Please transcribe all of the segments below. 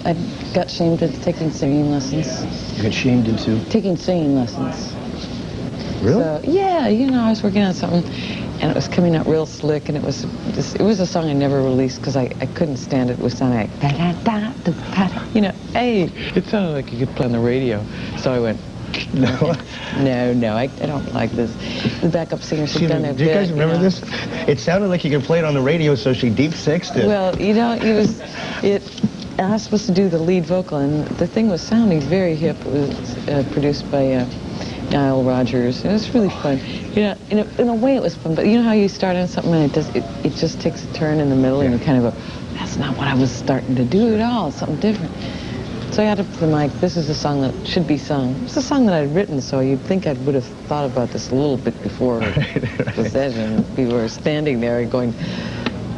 I got shamed into taking singing lessons. You got shamed into? Taking singing lessons. Really? So, yeah, you know, I was working on something, and it was coming out real slick, and it was a song I never released because I couldn't stand it. It was sounding like, you know, hey, it sounded like you could play on the radio. So I went, no, I don't like this. The backup singers have done their bit. Do you guys remember this? It sounded like you could play it on the radio, so she deep sixed it. Well, you know, I was supposed to do the lead vocal, and the thing was sounding very hip. It was produced by Nile Rodgers. It was really fun. You know, in a way it was fun, but you know how you start on something and it just takes a turn in the middle, and you kind of go, that's not what I was starting to do at all. It's something different. So I got up to the mic. This is a song that should be sung. It's a song that I'd written, so you'd think I would have thought about this a little bit before the session. People were standing there going,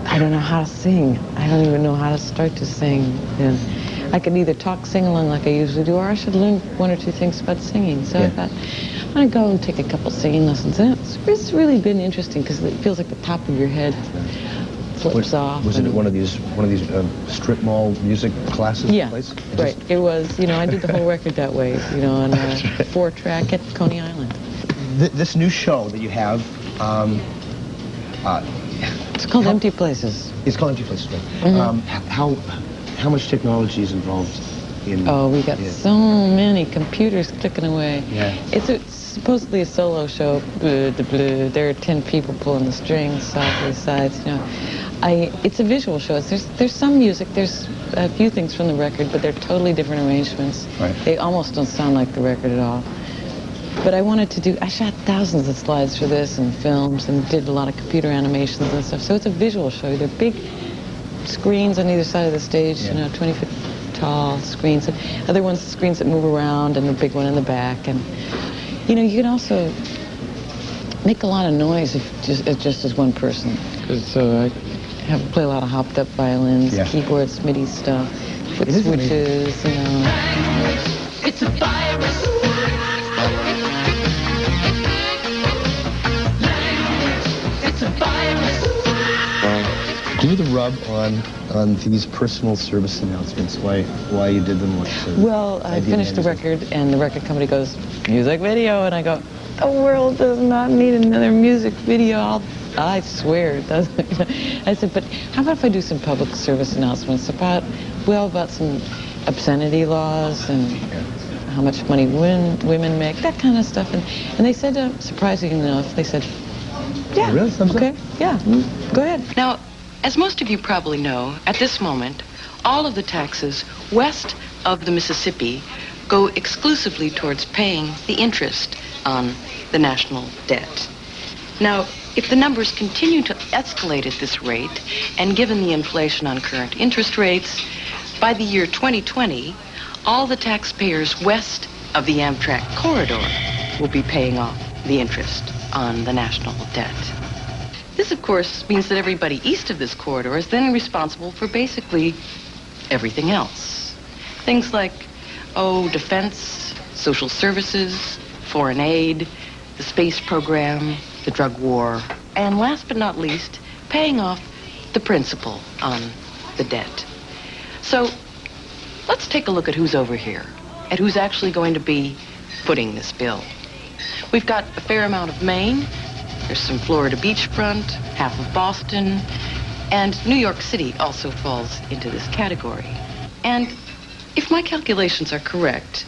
I don't know how to sing. I don't even know how to start to sing. And I could either sing along like I usually do, or I should learn one or two things about singing. So I thought, I'm going to go and take a couple singing lessons. And it's really been interesting because it feels like the top of your head flips off. Was it one of these strip mall music classes? Yeah, right. It was, you know, I did the whole record that way, you know, on a 4-track at Coney Island. This new show that you have, it's called Empty Places. It's called Empty Places, right? Mm-hmm. How much technology is involved in? Oh, we got so many computers clicking away. Yeah. It's supposedly a solo show. There are 10 people pulling the strings, softly sides. You know, it's a visual show. There's some music. There's a few things from the record, but they're totally different arrangements. Right. They almost don't sound like the record at all. But I shot thousands of slides for this and films and did a lot of computer animations and stuff. So it's a visual show. They're big screens on either side of the stage, you know, 20-foot tall screens. And other ones, screens that move around, and the big one in the back. And, you know, you can also make a lot of noise if just as one person. So I have to play a lot of hopped up violins, keyboards, MIDI stuff, with switches, you know. It's a virus. Give me the rub on these personal service announcements, why you did them. Well, I finished the record, and the record company goes, music video, and I go, the world does not need another music video. I swear it doesn't. I said, but how about if I do some public service announcements about some obscenity laws and how much money women make, that kind of stuff. And they said, surprisingly enough, they said, yeah, really? Okay, yeah, go ahead. Now, as most of you probably know, at this moment, all of the taxes west of the Mississippi go exclusively towards paying the interest on the national debt. Now, if the numbers continue to escalate at this rate, and given the inflation on current interest rates, by the year 2020, all the taxpayers west of the Amtrak corridor will be paying off the interest on the national debt. This, of course, means that everybody east of this corridor is then responsible for basically everything else. Things like, defense, social services, foreign aid, the space program, the drug war, and last but not least, paying off the principal on the debt. So let's take a look at who's over here, at who's actually going to be footing this bill. We've got a fair amount of Maine. There's some Florida beachfront, half of Boston, and New York City also falls into this category. And if my calculations are correct,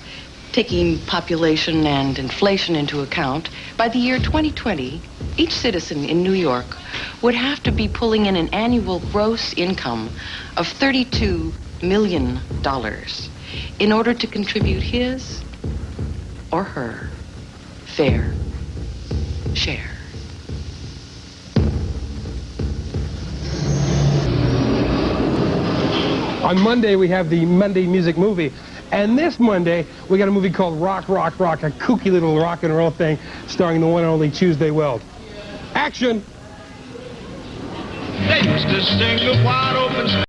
taking population and inflation into account, by the year 2020, each citizen in New York would have to be pulling in an annual gross income of $32 million in order to contribute his or her fair share. On Monday, we have the Monday Music Movie. And this Monday, we got a movie called Rock, Rock, Rock, a kooky little rock and roll thing starring the one and only Tuesday Weld. Action! They used to sing the wide open